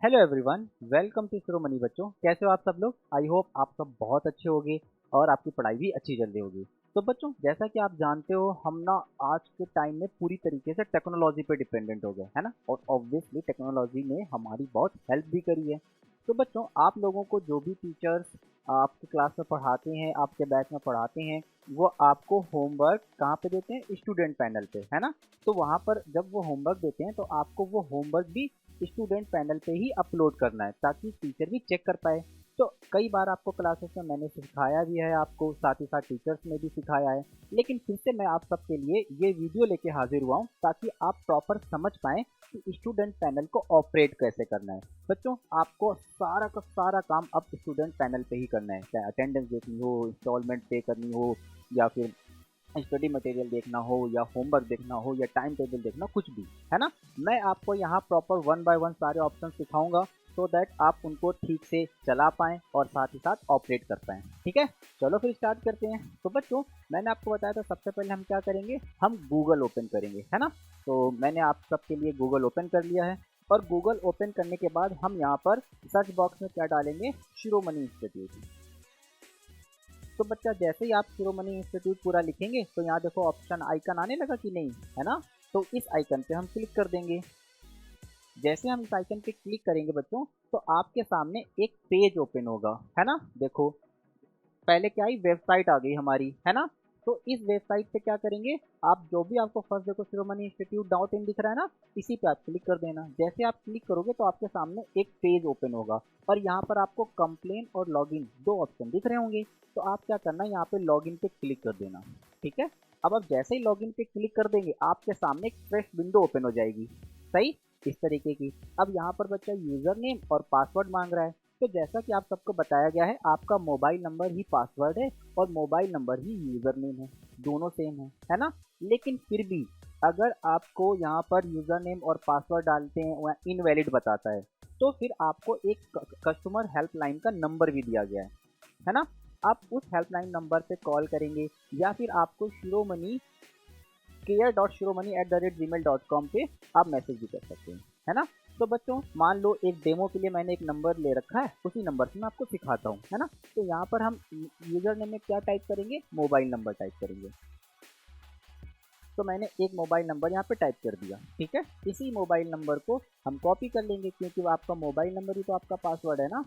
Hello everyone, welcome to शिरोमणि। बच्चों, कैसे हो आप सब लोग? आई होप आप सब बहुत अच्छे होंगे और आपकी पढ़ाई भी अच्छी चल रही होगी। तो बच्चों, जैसा कि आप जानते हो, हम ना आज के टाइम में पूरी तरीके से टेक्नोलॉजी पे डिपेंडेंट हो गए, है ना। और ऑब्वियसली टेक्नोलॉजी ने हमारी बहुत हेल्प भी करी है। तो बच्चों, आप लोगों को जो भी टीचर्स आपकी क्लास में पढ़ाते हैं, आपके बैच में पढ़ाते हैं, वो आपको होमवर्क कहाँ पे देते हैं? स्टूडेंट पैनल पे, है ना। तो वहाँ पर जब वो होमवर्क देते हैं तो आपको वो होमवर्क भी स्टूडेंट पैनल पे ही अपलोड करना है ताकि टीचर भी चेक कर पाए। तो कई बार आपको क्लासेस में मैंने सिखाया भी है, आपको साथ ही साथ टीचर्स ने भी सिखाया है, लेकिन फिर से मैं आप सबके लिए ये वीडियो लेके हाजिर हुआ हूँ ताकि आप प्रॉपर समझ पाएँ कि स्टूडेंट पैनल को ऑपरेट कैसे करना है। बच्चों, आपको सारा का सारा काम अब स्टूडेंट पैनल पे ही करना है, चाहे अटेंडेंस देखनी हो, इंस्टॉलमेंट पे करनी हो, या फिर स्टडी मटेरियल देखना हो, या होमवर्क देखना हो, या टाइम टेबल देखना, कुछ भी, है ना। मैं आपको यहाँ प्रॉपर वन बाय वन सारे ऑप्शन सिखाऊंगा सो दैट आप उनको ठीक से चला पाएं और साथ ही साथ ऑपरेट कर पाएं। ठीक है, चलो फिर स्टार्ट करते हैं। तो बच्चों, मैंने आपको बताया था सबसे पहले हम क्या करेंगे, हम गूगल ओपन करेंगे, है ना। तो मैंने आप सबके लिए गूगल ओपन कर लिया है, और गूगल ओपन करने के बाद हम यहाँ पर सर्च बॉक्स में क्या डालेंगे? शिरोमणि इंस्टीट्यूट। तो बच्चा, जैसे ही आप शिरोमणि इंस्टीट्यूट पूरा लिखेंगे तो यहाँ देखो ऑप्शन आइकन आने लगा कि नहीं, है ना। तो इस आइकन पे हम क्लिक कर देंगे। जैसे हम इस आइकन पे क्लिक करेंगे बच्चों, तो आपके सामने एक पेज ओपन होगा, है ना। देखो, पहले क्या आई, वेबसाइट आ गई हमारी, है ना। तो इस वेबसाइट पे क्या करेंगे, आप जो भी आपको फर्स्ट देखो शिरोमणि इंस्टीट्यूट डॉट इन दिख रहा है ना, इसी पे आप क्लिक कर देना। जैसे आप क्लिक करोगे तो आपके सामने एक पेज ओपन होगा, और यहाँ पर आपको कंप्लेन और लॉगिन दो ऑप्शन दिख रहे होंगे। तो आप क्या करना है, यहाँ पे लॉगिन पे क्लिक कर देना। ठीक है, अब आप जैसे ही लॉगिन पे क्लिक कर देंगे आपके सामने एक फ्रेश विंडो ओपन हो जाएगी, सही, इस तरीके की। अब यहाँ पर बच्चा यूजर नेम और पासवर्ड मांग रहा है। तो जैसा कि आप सबको बताया गया है, आपका मोबाइल नंबर ही पासवर्ड है और मोबाइल नंबर ही यूज़र नेम है, दोनों सेम है ना। लेकिन फिर भी अगर आपको यहाँ पर यूज़र नेम और पासवर्ड डालते हैं वह इनवैलिड बताता है, तो फिर आपको एक कस्टमर हेल्पलाइन का नंबर भी दिया गया है ना। आप उस हेल्पलाइन नंबर पे कॉल करेंगे, या फिर आपको शिरोमणि care.shiromani@gmail.com पे आप मैसेज भी कर सकते हैं, है ना। तो बच्चों, मान लो एक डेमो के लिए मैंने एक नंबर ले रखा है, उसी नंबर से मैं आपको सिखाता हूँ, है ना। तो यहाँ पर हम यूजर नेम में क्या टाइप करेंगे? मोबाइल नंबर टाइप करेंगे। तो मैंने एक मोबाइल नंबर यहाँ पे टाइप कर दिया, ठीक है। इसी मोबाइल नंबर को हम कॉपी कर लेंगे, क्योंकि वो आपका मोबाइल नंबर ही तो आपका पासवर्ड है ना।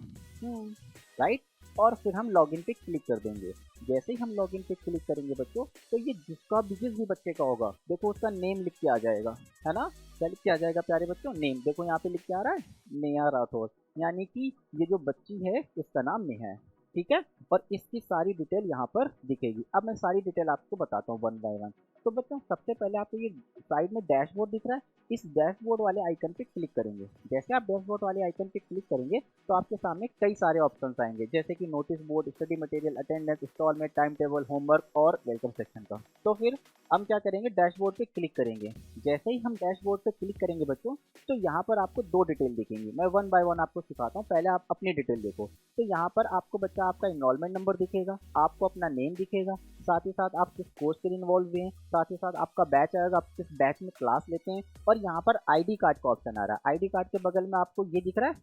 राइट। और फिर हम लॉगिन पे क्लिक कर देंगे। जैसे ही हम लॉगिन पे क्लिक करेंगे बच्चों, तो ये जिसका भी जिस भी बच्चे का होगा, देखो उसका नेम लिख के आ जाएगा, है ना। क्या लिख के आ जाएगा प्यारे बच्चों? नेम। देखो यहाँ पे लिख के आ रहा है, नेहा राठौर, यानी कि ये जो बच्ची है इसका नाम नेहा है, ठीक है। और इसकी सारी डिटेल यहाँ पर दिखेगी। अब मैं सारी डिटेल आपको बताता हूँ वन बाय वन। तो बच्चों, सबसे पहले आपको ये साइड में डैशबोर्ड दिख रहा है, इस डैशबोर्ड वाले आइकन पे क्लिक करेंगे। जैसे आप डैशबोर्ड वाले आइकन पे क्लिक करेंगे तो आपके सामने कई सारे ऑप्शंस आएंगे, जैसे कि notice board, study material, attendance, instalment, time table, homework और वेलकम सेक्शन का। तो फिर हम क्या करेंगे, डैशबोर्ड पे क्लिक करेंगे। जैसे ही हम डैशबोर्ड पे क्लिक करेंगे बच्चों, तो यहाँ पर आपको दो डिटेल दिखेंगी। मैं वन बाय वन आपको सिखाता हूँ, पहले आप अपनी डिटेल देखो। तो यहाँ पर आपको बच्चा आपका इनरोलमेंट नंबर दिखेगा, आपको अपना नेम दिखेगा, साथ ही साथ आप किस कोर्स के लिए इन्वॉल्व हुए हैं, साथ ही साथ आपका बैच आएगा, आप किस बैच में क्लास लेते हैं, और यहाँ पर आईडी कार्ड का ऑप्शन आ रहा है। आईडी कार्ड के बगल में आपको ये दिख रहा है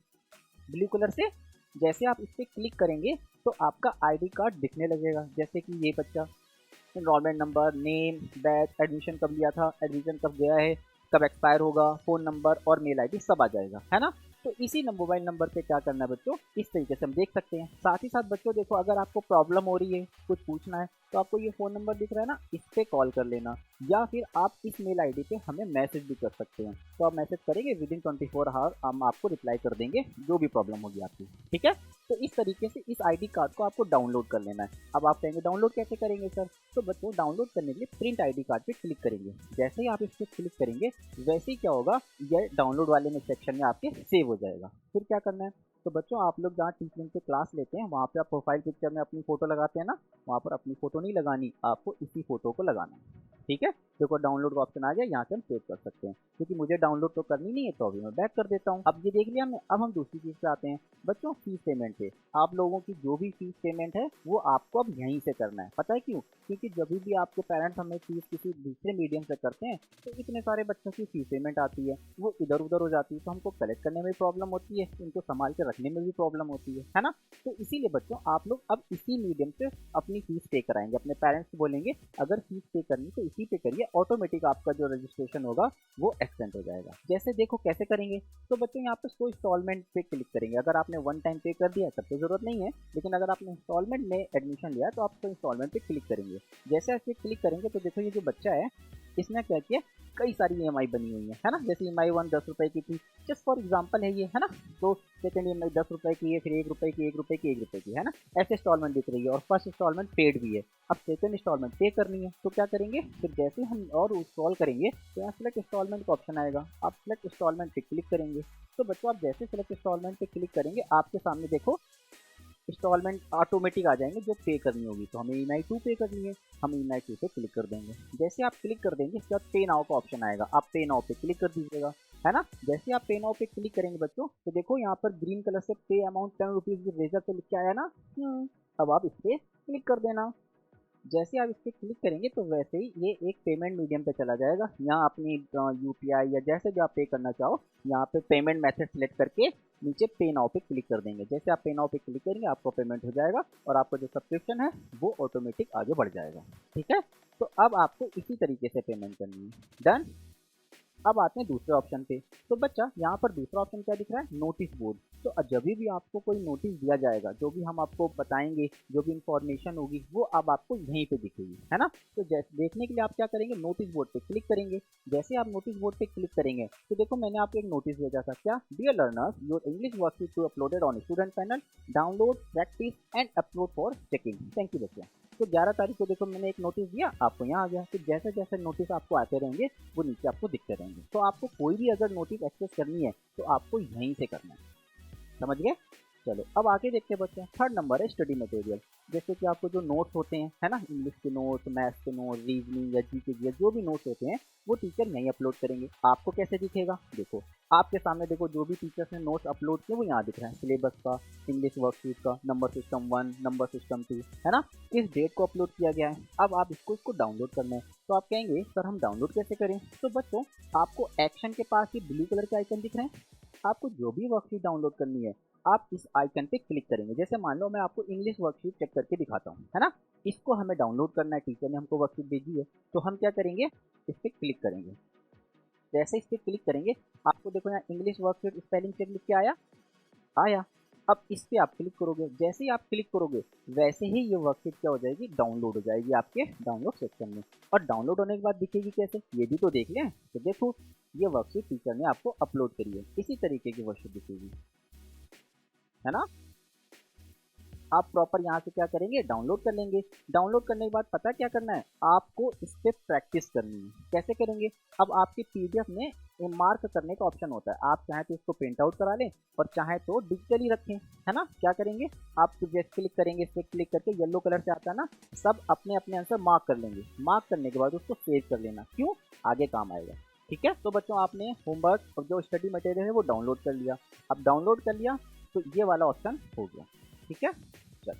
ब्लू कलर से। जैसे आप इस पर क्लिक करेंगे तो आपका आईडी कार्ड दिखने लगेगा, जैसे कि ये बच्चा, enrolment number, name, batch, admission कब लिया था, एडमिशन कब गया है, कब एक्सपायर होगा, फ़ोन नंबर और मेल आईडी सब आ जाएगा, है ना। तो इसी मोबाइल नंबर पे क्या करना है बच्चों, इस तरीके से हम देख सकते हैं। साथ ही साथ बच्चों देखो, अगर आपको प्रॉब्लम हो रही है, कुछ पूछना है, तो आपको ये फ़ोन नंबर दिख रहा है ना, इस पे कॉल कर लेना, या फिर आप इस मेल आईडी पे हमें मैसेज भी कर सकते हैं। तो आप मैसेज करेंगे, विद इन 24 आवर हम आपको रिप्लाई कर देंगे जो भी प्रॉब्लम होगी आपकी, ठीक है। तो इस तरीके से इस आईडी कार्ड को आपको डाउनलोड कर लेना है। अब आप कहेंगे डाउनलोड कैसे करेंगे सर? तो बच्चों, डाउनलोड करने के लिए प्रिंट आईडी कार्ड पे क्लिक करेंगे। जैसे ही आप इस पर क्लिक करेंगे, वैसे ही क्या होगा, ये डाउनलोड वाले में सेक्शन में आपके सेव हो जाएगा। फिर क्या करना है, तो बच्चों आप लोग जहाँ टीचिंग पे क्लास लेते हैं वहाँ पे आप प्रोफाइल पिक्चर में अपनी फ़ोटो लगाते हैं ना, वहाँ पर अपनी फ़ोटो नहीं लगानी, आपको इसी फ़ोटो को लगाना है। ठीक है? देखो डाउनलोड का ऑप्शन आ गया, यहाँ से हम सेव कर सकते हैं। क्योंकि मुझे डाउनलोड तो करनी नहीं है तो अभी मैं बैक कर देता हूँ। अब ये देख लिया हमने, अब हम दूसरी चीज़ पे आते हैं। बच्चों फीस पेमेंट पे, आप लोगों की जो भी फीस पेमेंट है वो आपको अब यहीं से करना है। पता है क्यों? क्योंकि जब भी आपके पेरेंट्स हमें फीस किसी दूसरे मीडियम से करते हैं तो इतने सारे बच्चों की फीस पेमेंट आती है, वो इधर उधर हो जाती है, तो हमको कलेक्ट करने में भी प्रॉब्लम होती है, इनको संभाल के रखने में भी प्रॉब्लम होती है ना? तो इसीलिए बच्चों आप लोग अब इसी मीडियम से अपनी फीस पे कराएंगे, अपने पेरेंट्स को बोलेंगे अगर फीस पे करनी तो इसी पे करिए, ऑटोमेटिक आपका जो रजिस्ट्रेशन होगा वो एक्सटेंड हो जाएगा। जैसे देखो कैसे करेंगे, तो बच्चों यहाँ पे इसको इंस्टॉलमेंट पे क्लिक करेंगे। अगर आपने वन टाइम पे कर दिया तब तो जरूरत नहीं है, लेकिन अगर आपने इंस्टॉलमेंट में एडमिशन लिया तो आप तो इंस्टॉलमेंट पे क्लिक करेंगे। जैसे ऐसे क्लिक करेंगे तो देखो ये जो बच्चा है इसने क्या किया, कई सारी ईएमआई बनी हुई है ना? जैसे ईएमआई 1 10 रुपए की थी, जस्ट फॉर एग्जांपल है ये, है ना? तो सेकंड ईएमआई 10 रुपए की है, फिर 1 रुपए की, 1 रुपए की, 1 रुपए की, है ना? ऐसे इंस्टॉलमेंट दिख रही है और फर्स्ट इंस्टॉलमेंट पेड भी है। अब सेकंड इंस्टॉलमेंट पे करनी है तो क्या करेंगे, फिर जैसे हम और इंस्टॉल करेंगे तो यहाँ सेलेक्ट इंस्टॉलमेंट का ऑप्शन आएगा, आप सेलेक्ट इंस्टॉलमेंट पे क्लिक करेंगे। तो बच्चों आप जैसे सेलेक्ट इंस्टॉलमेंट पे क्लिक करेंगे आपके सामने देखो इंस्टॉलमेंट ऑटोमेटिक आ जाएंगे जो पे करनी होगी। तो हमें ईएमआई 2 पे करनी है, हम ईएमआई 2 पे क्लिक कर देंगे। जैसे आप क्लिक कर देंगे इसके बाद पे नाउ का ऑप्शन आएगा, आप पे नाउ पे क्लिक कर दीजिएगा, है ना? जैसे आप पे नाउ पे क्लिक करेंगे बच्चों तो देखो यहाँ पर ग्रीन कलर से पे अमाउंट 10 रुपीज रेजर पे लिख के आया ना। अब आप इस पे क्लिक कर देना। जैसे आप इस पे क्लिक करेंगे तो वैसे ही ये एक पेमेंट मीडियम पे चला जाएगा। यहाँ अपनी यूपीआई या जैसे भी आप पे करना चाहो यहाँ पे पेमेंट मेथड सेलेक्ट करके नीचे पे नाउ पे क्लिक कर देंगे। जैसे आप पे नाउ पे क्लिक करेंगे आपको पेमेंट हो जाएगा और आपका जो सब्सक्रिप्शन है वो ऑटोमेटिक आगे बढ़ जाएगा। ठीक है? तो अब आपको इसी तरीके से पेमेंट करनी है। डन। अब आते हैं दूसरे ऑप्शन पे। तो बच्चा यहाँ पर दूसरा ऑप्शन क्या दिख रहा है, नोटिस बोर्ड। तो जब भी आपको कोई नोटिस दिया जाएगा, जो भी हम आपको बताएंगे, जो भी इंफॉर्मेशन होगी वो अब आपको यहीं पे दिखेगी, है ना? तो जैसे देखने के लिए आप क्या करेंगे, नोटिस बोर्ड पे क्लिक करेंगे। जैसे आप नोटिस बोर्ड पे क्लिक करेंगे तो देखो मैंने आपको एक नोटिस भेजा था, क्या, dear learners your English worksheet to uploaded on student panel, download practice and upload for checking. Thank you बच्चा। तो 11 तारीख को देखो मैंने एक नोटिस दिया, आपको यहाँ आ गया। तो जैसे जैसे नोटिस आपको आते रहेंगे वो नीचे आपको दिखते रहेंगे। तो आपको कोई भी अगर नोटिस एक्सेस करनी है तो आपको यहीं से करना है। समझ गए? चलो अब आगे देखते हैं बच्चे। थर्ड नंबर है स्टडी मटेरियल। जैसे कि आपको जो नोट्स होते हैं, है ना, इंग्लिश के नोट्स, मैथ्स के नोट्स, रीजनिंग या जीके के जो भी नोट्स होते हैं वो टीचर यहीं अपलोड करेंगे। आपको कैसे दिखेगा, देखो आपके सामने देखो जो भी टीचर्स ने नोट्स अपलोड किए वो यहाँ दिख रहा है, सिलेबस का, इंग्लिश वर्कशीट का, नंबर सिस्टम 1, नंबर सिस्टम 2, है ना, किस डेट को अपलोड किया गया है। अब आप इसको डाउनलोड करना है। तो आप कहेंगे सर हम डाउनलोड कैसे करें? तो बच्चों आपको एक्शन के पास ये ब्लू कलर के आइकन दिख रहे हैं, आपको जो भी वर्कशीट डाउनलोड करनी है आप इस आइकन पे क्लिक करेंगे। जैसे मान लो मैं आपको इंग्लिश वर्कशीट चेक करके दिखाता हूँ, है ना? इसको हमें डाउनलोड करना है, टीचर ने हमको वर्कशीट भेजी है, तो हम क्या करेंगे, इस पे क्लिक करेंगे। जैसे इस पे क्लिक करेंगे आपको देखो यहाँ इंग्लिश वर्कशीट स्पेलिंग चेक लिख के आया आया। अब इस पे आप क्लिक करोगे, जैसे ही आप क्लिक करोगे वैसे ही ये वर्कशीट क्या हो जाएगी, डाउनलोड हो जाएगी आपके डाउनलोड सेक्शन में। और डाउनलोड होने के बाद दिखेगी कैसे, ये भी तो देख लें। तो देखो ये वर्कशीट टीचर ने आपको अपलोड करी है, इसी तरीके की वर्कशीट दिखेगी, है ना? आप प्रॉपर यहाँ से क्या करेंगे, डाउनलोड कर लेंगे। डाउनलोड करने के बाद पता क्या करना है, आपको इस पे प्रैक्टिस करनी है। कैसे करेंगे, अब आपके पीडीएफ में मार्क करने का ऑप्शन होता है, आप चाहे तो इसको प्रिंट आउट करा लें और चाहे तो डिजिटली रखें, है ना? क्या करेंगे, आप जैसे क्लिक करेंगे, इस पर क्लिक करके येलो कलर से आता है ना, सब अपने अपने आंसर मार्क कर लेंगे। मार्क करने के बाद उसको सेव कर लेना, क्यों, आगे काम आएगा। ठीक है? तो बच्चों आपने होमवर्क और जो स्टडी मटेरियल है वो डाउनलोड कर लिया। अब डाउनलोड कर लिया तो ये वाला ऑप्शन हो गया। ठीक है? चल,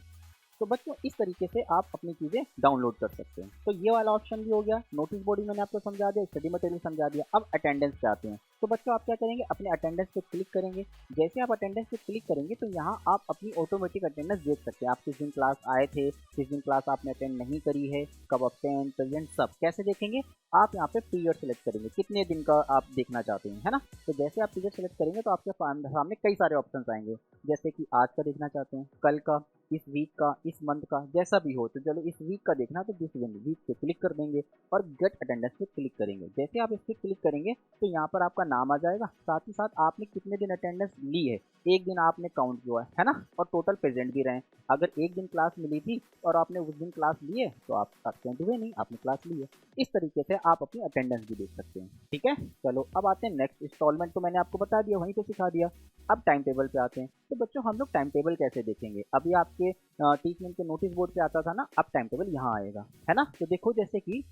तो बच्चों इस तरीके से आप अपनी चीज़ें डाउनलोड कर सकते हैं। तो ये वाला ऑप्शन भी हो गया, नोटिस बोर्ड मैंने आपको समझा दिया, स्टडी मटेरियल समझा दिया। अब अटेंडेंस पे आते हैं। तो बच्चों आप क्या करेंगे, अपने अटेंडेंस पे क्लिक करेंगे। जैसे आप अटेंडेंस पे क्लिक करेंगे तो यहाँ आप अपनी ऑटोमेटिक अटेंडेंस देख सकते हैं, आप किस दिन क्लास आए थे, किस दिन क्लास आपने अटेंड नहीं करी है, कब अब्सेंट प्रेजेंट, सब कैसे देखेंगे। आप यहाँ पे पीरियड सेलेक्ट करेंगे, कितने दिन का आप देखना चाहते हैं, है ना? तो जैसे आप पीरियड सेलेक्ट करेंगे तो आपके सामने कई सारे ऑप्शन आएंगे, जैसे कि आज का देखना चाहते हैं, कल का, इस वीक का, इस मंथ का, जैसा भी हो। तो चलो इस वीक का देखना तो दिस वीक पे क्लिक कर देंगे और गेट अटेंडेंस पे क्लिक करेंगे। जैसे आप इस पर क्लिक करेंगे तो यहाँ पर आपका नाम आ जाएगा, साथ ही साथ आपने कितने दिन अटेंडेंस ली है, एक दिन आपने काउंट किया है ना, और टोटल प्रेजेंट भी रहे। अगर एक दिन क्लास मिली थी और आपने उस दिन क्लास ली है तो आप एब्सेंट हुए नहीं, आपने क्लास ली है। इस तरीके से आप अपनी अटेंडेंस भी देख सकते हैं। ठीक है, चलो अब आते हैं नेक्स्ट इंस्टॉलमेंट। तो मैंने आपको बता दिया, वहीं पे सिखा दिया। अब टाइम टेबल पे आते हैं। तो बच्चों हम लोग टाइम टेबल कैसे देखेंगे, अभी आपके टीचमेंट के नोटिस बोर्ड पे आता था ना, अब टाइम टेबल यहाँ आएगा, है ना। तो देखो जैसे कि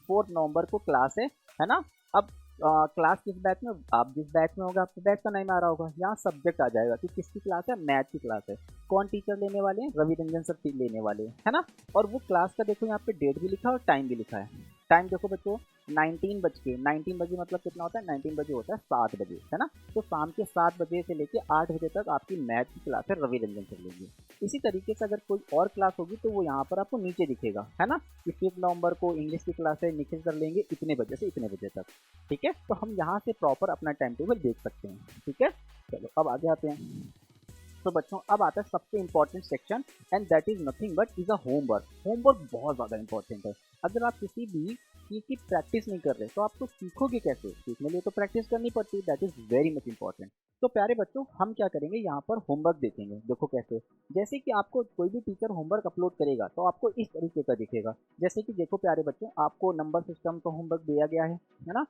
4 नवंबर को क्लास है ना। अब क्लास किस बैच में, आप जिस बैच में होगा आपके बैच का नाम आ रहा होगा, यहाँ सब्जेक्ट आ जाएगा कि किसकी क्लास है, मैथ की क्लास है। कौन टीचर लेने वाले हैं, रवि रंजन सर लेने वाले हैं, है ना। और वो क्लास का देखो यहाँ पे डेट भी लिखा है और टाइम भी लिखा है। टाइम देखो बच्चों 19 बजे मतलब कितना होता है, 19 बजे होता है 7 बजे, है ना। तो शाम के 7 बजे से लेके 8 बजे तक आपकी मैथ की क्लास है, रवि रंजन सर लेंगे। इसी तरीके से अगर कोई और क्लास होगी तो वो यहाँ पर आपको नीचे दिखेगा, है ना, कि 5 नवंबर को इंग्लिश की क्लास है, निखिल सर लेंगे इतने बजे से इतने बजे तक। ठीक है, तो हम यहाँ से प्रॉपर अपना टाइम टेबल देख सकते हैं। ठीक है, चलो अब आगे आते हैं। तो बच्चों अब आता है सबसे important section, and that is nothing but is a homework. Homework बहुत ज़्यादा इंपॉर्टेंट है। अगर आप किसी भी चीज़ की प्रैक्टिस नहीं कर रहे तो आप तो सीखोगे कैसे, सीखने लिए तो प्रैक्टिस करनी पड़ती है, that is very much important. तो प्यारे बच्चों हम क्या करेंगे, यहाँ पर होमवर्क देखेंगे। देखो कैसे, जैसे कि आपको कोई भी टीचर होमवर्क अपलोड करेगा तो आपको इस तरीके का दिखेगा। जैसे कि देखो प्यारे बच्चों, आपको नंबर सिस्टम का होमवर्क दिया गया है ना।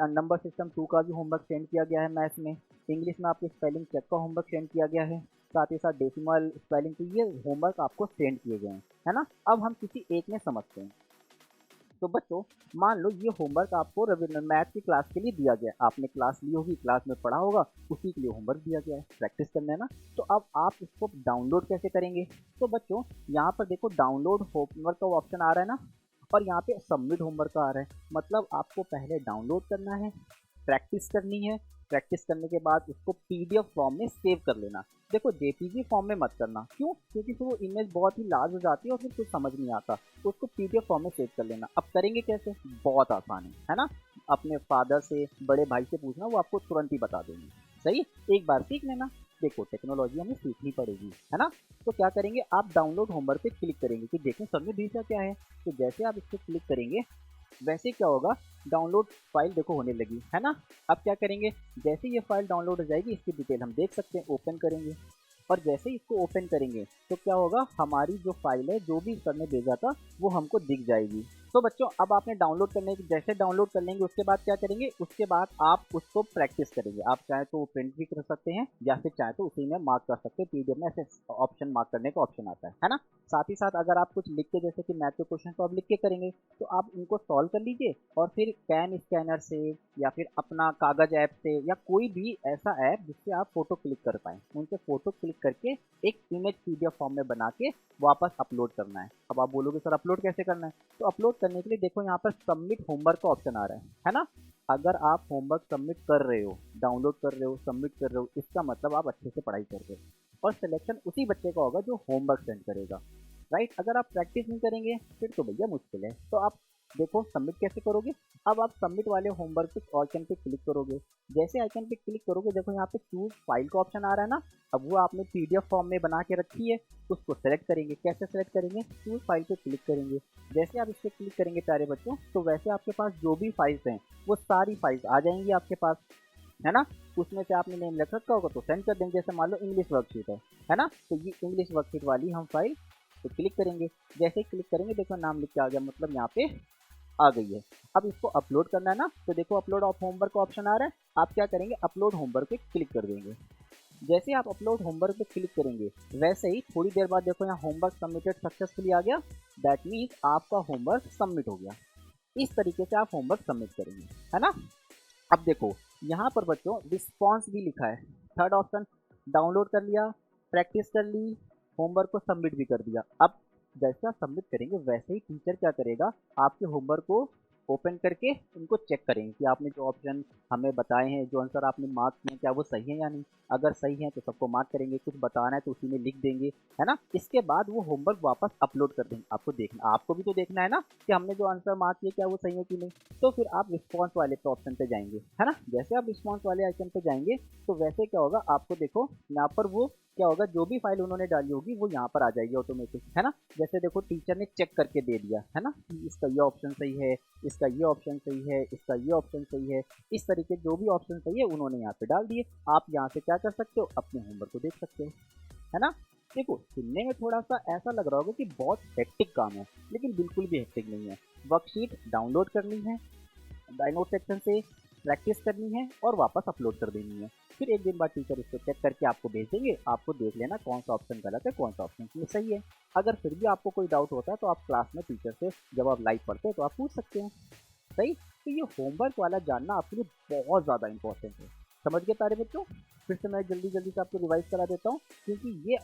नंबर सिस्टम 2 का भी होमवर्क सेंड किया गया है मैथ्स में। इंग्लिश में आपके स्पेलिंग चेक का होमवर्क सेंड किया गया है, साथ ही साथ डेसिमल स्पेलिंग के ये होमवर्क आपको सेंड किए गए हैं, है ना। अब हम किसी एक में समझते हैं। तो बच्चों मान लो ये होमवर्क आपको रविंद्र मैथ की क्लास के लिए दिया गया है, आपने क्लास ली होगी, क्लास में पढ़ा होगा, उसी के लिए होमवर्क दिया गया है, प्रैक्टिस करना है ना। तो अब आप इसको डाउनलोड कैसे करेंगे। तो बच्चों यहाँ पर देखो डाउनलोड होमवर्क का ऑप्शन आ रहा है ना, और यहाँ पे सबमिट होमवर्क का आ रहा है। मतलब आपको पहले डाउनलोड करना है, प्रैक्टिस करनी है, प्रैक्टिस करने के बाद उसको पीडीएफ फॉर्म में सेव कर लेना। देखो जेपीजी फॉर्म में मत करना, क्यों, क्योंकि फिर वो इमेज बहुत ही लार्ज हो जाती है और फिर कुछ समझ नहीं आता। तो उसको पीडीएफ फॉर्म में सेव कर लेना। अब करेंगे कैसे, बहुत आसान है ना। अपने फादर से, बड़े भाई से पूछना, वो आपको तुरंत ही बता देंगे। सही, एक बार सीख लेना। देखो टेक्नोलॉजी हमें सीखनी पड़ेगी, है ना। तो क्या करेंगे, आप डाउनलोड होमवर्क पे क्लिक करेंगे कि देखें सबमिट भेजा क्या है। तो जैसे आप इस पर क्लिक करेंगे वैसे क्या होगा, डाउनलोड फाइल देखो होने लगी, है ना। अब क्या करेंगे, जैसे ये फाइल डाउनलोड हो जाएगी इसकी डिटेल हम देख सकते हैं, ओपन करेंगे। और जैसे ही इसको ओपन करेंगे तो क्या होगा, हमारी जो फाइल है जो भी सर ने भेजा था वो हमको दिख जाएगी। तो बच्चों अब आपने डाउनलोड करने की, जैसे डाउनलोड कर लेंगे उसके बाद क्या करेंगे, उसके बाद आप उसको प्रैक्टिस करेंगे। आप चाहे तो प्रिंट भी कर सकते हैं या फिर चाहे तो उसी में मार्क कर सकते हैं, पीडीएफ में ऐसे ऑप्शन मार्क करने का ऑप्शन आता है ना। साथ ही साथ अगर आप कुछ लिख के, जैसे कि मैथ के क्वेश्चन तो आप लिख के करेंगे, तो आप उनको सॉल्व कर लीजिए और फिर कैन स्कैनर से या फिर अपना कागज ऐप से या कोई भी ऐसा ऐप जिससे आप फोटो क्लिक कर पाएँ, उनसे फोटो क्लिक करके एक इमेज पीडीएफ फॉर्म में बना के वापस अपलोड करना है। अब आप बोलोगे सर अपलोड कैसे करना है, तो अपलोड करने के लिए देखो यहाँ पर सबमिट होमवर्क का ऑप्शन आ रहा है ना। अगर आप होमवर्क सबमिट कर रहे हो, डाउनलोड कर रहे हो, सबमिट कर रहे हो, इसका मतलब आप अच्छे से पढ़ाई कर रहे हो और सिलेक्शन उसी बच्चे का होगा जो होमवर्क सेंड करेगा, राइट। अगर आप प्रैक्टिस नहीं करेंगे फिर तो भैया मुश्किल है। तो आप देखो सबमिट कैसे करोगे। अब आप सबमिट वाले होमवर्क पे आइकन पे क्लिक करोगे। जैसे आइकन पे क्लिक करोगे देखो यहाँ पे चूज फाइल का ऑप्शन आ रहा है ना। अब वो आपने पीडीएफ फॉर्म में बना के रखी है, उसको सेलेक्ट करेंगे। कैसे सेलेक्ट करेंगे, चूज फाइल पे क्लिक करेंगे। जैसे आप इस पर क्लिक करेंगे प्यारे बच्चों, तो वैसे आपके पास जो भी फाइल्स हैं वो सारी फाइल्स आ जाएंगी आपके पास, है ना। उसमें से आपने नेम लिख रखा होगा तो सेंड कर देंगे। जैसे मान लो इंग्लिश वर्कशीट है ना, तो ये इंग्लिश वर्कशीट वाली हम फाइल तो क्लिक करेंगे। जैसे ही क्लिक करेंगे देखो नाम लिख के आ गया, मतलब यहाँ पे आ गई है। अब इसको अपलोड करना है ना, तो देखो अपलोड ऑफ होमवर्क का ऑप्शन आ रहा है। आप क्या करेंगे, अपलोड होमवर्क पे क्लिक कर देंगे। जैसे आप अपलोड होमवर्क पे क्लिक करेंगे वैसे ही थोड़ी देर बाद देखो यहाँ होमवर्क सबमिटेड सक्सेसफुली आ गया। दैट मीन्स आपका होमवर्क सबमिट हो गया। इस तरीके से आप होमवर्क सबमिट करेंगे, है ना। अब देखो यहाँ पर बच्चों रिस्पॉन्स भी लिखा है। थर्ड ऑप्शन, डाउनलोड कर लिया, प्रैक्टिस कर ली, होमवर्क को सबमिट भी कर दिया। अब जैसा सबमिट करेंगे वैसे ही टीचर क्या करेगा, आपके होमवर्क को ओपन करके उनको चेक करेंगे कि आपने जो ऑप्शन हमें बताए हैं, जो आंसर आपने मार्क किए हैं, क्या वो सही है या नहीं। अगर सही है तो सबको मार्क करेंगे, कुछ बताना है तो उसी में लिख देंगे, है ना। इसके बाद वो होमवर्क वापस अपलोड कर देंगे। आपको देखना, आपको भी तो देखना है ना कि हमने जो आंसर मार्क किए क्या वो सही है कि नहीं। तो फिर आप रिस्पॉन्स वाले पे ऑप्शन पे जाएंगे, है ना। जैसे आप रिस्पॉन्स वाले आइकन पे जाएंगे तो वैसे क्या होगा, आपको देखो यहाँ पर वो क्या होगा, जो भी फाइल उन्होंने डाली होगी वो यहाँ पर आ जाएगी ऑटोमेटिक, है ना। जैसे देखो टीचर ने चेक करके दे दिया है ना कि इसका ये ऑप्शन सही है, इसका ये ऑप्शन सही है, इसका ये ऑप्शन सही है, इस तरीके जो भी ऑप्शन सही है उन्होंने यहाँ पे डाल दिए। आप यहाँ से क्या कर सकते हो, अपने होमवर्क को देख सकते हो, है ना। देखो सुनने में थोड़ा सा ऐसा लग रहा होगा कि बहुत हेक्टिक काम है, लेकिन बिल्कुल भी हेक्टिक नहीं है। वर्कशीट डाउनलोड करनी है, डाउनलोड सेक्शन से प्रैक्टिस करनी है और वापस अपलोड कर देनी है। फिर एक दिन बाद टीचर इसको चेक करके आपको भेज देंगे, आपको देख लेना कौन सा ऑप्शन गलत है, कौन सा ऑप्शन सही है। अगर फिर भी आपको कोई डाउट होता है तो आप क्लास में टीचर से, जब आप लाइव पढ़ते हैं तो आप पूछ सकते हैं। सही। तो ये होमवर्क वाला जानना आपके लिए बहुत ज़्यादा इंपॉर्टेंट है। समझ गए सारे बच्चों। फिर से मैं जल्दी जल्दी से आपको रिवाइज करा देता हूँ, क्योंकि ये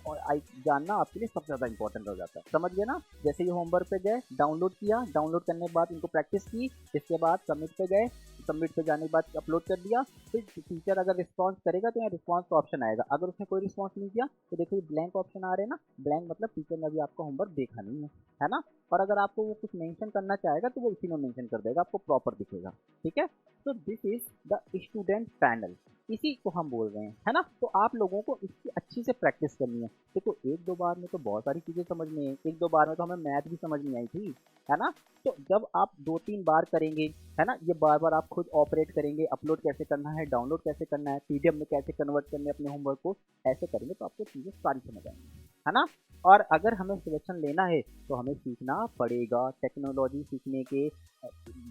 जानना आपके लिए सबसे ज़्यादा इंपॉर्टेंट हो जाता है। समझ गए ना। जैसे ये होमवर्क पे गए, डाउनलोड किया, डाउनलोड करने के बाद इनको प्रैक्टिस की, इसके बाद सबमिट पे गए, सबमिट पे जाने के बाद अपलोड कर दिया। फिर टीचर अगर रिस्पॉन्स करेगा तो यहाँ रिस्पॉन्स का ऑप्शन आएगा। अगर उसने कोई रिस्पॉन्स नहीं किया तो देखो ये ब्लैंक ऑप्शन आ रहे हैं ना, ब्लैंक मतलब टीचर ने अभी आपका होमवर्क देखा नहीं है ना। और अगर आपको वो कुछ मेंशन करना चाहेगा तो वो इसी में मेंशन कर देगा, आपको प्रॉपर दिखेगा। ठीक है। तो this is the student panel, इसी को हम बोल रहे हैं, है ना। तो आप लोगों को इसकी अच्छी से प्रैक्टिस करनी है। देखो एक दो बार में तो बहुत सारी चीज़ें समझ में आई, एक दो बार में तो हमें मैथ भी समझ में आई थी, है ना। तो जब आप 2-3 बार करेंगे, है ना, ये बार बार आप खुद ऑपरेट करेंगे, अपलोड कैसे करना है, डाउनलोड कैसे करना है, पीडीएफ में कैसे कन्वर्ट करना है अपने होमवर्क को, ऐसे करेंगे तो आपको चीज़ें सारी समझ आएंगी, है ना। और अगर हमें सिलेक्शन लेना है तो हमें सीखना पड़ेगा। टेक्नोलॉजी सीखने के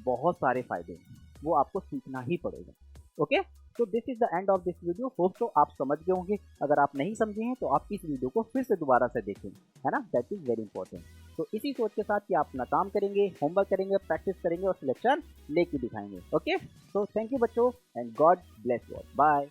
बहुत सारे फायदे हैं, वो आपको सीखना ही पड़ेगा। ओके। तो this is the end of this video. Hope तो आप समझ गए होंगे। अगर आप नहीं समझे हैं तो आप इस वीडियो को फिर से दोबारा से देखें, है ना। That is very important. तो इसी सोच के साथ कि आप अपना काम करेंगे, होमवर्क करेंगे, प्रैक्टिस करेंगे और सिलेक्शन लेके दिखाएंगे। ओके। तो थैंक यू बच्चों and God bless you. Bye.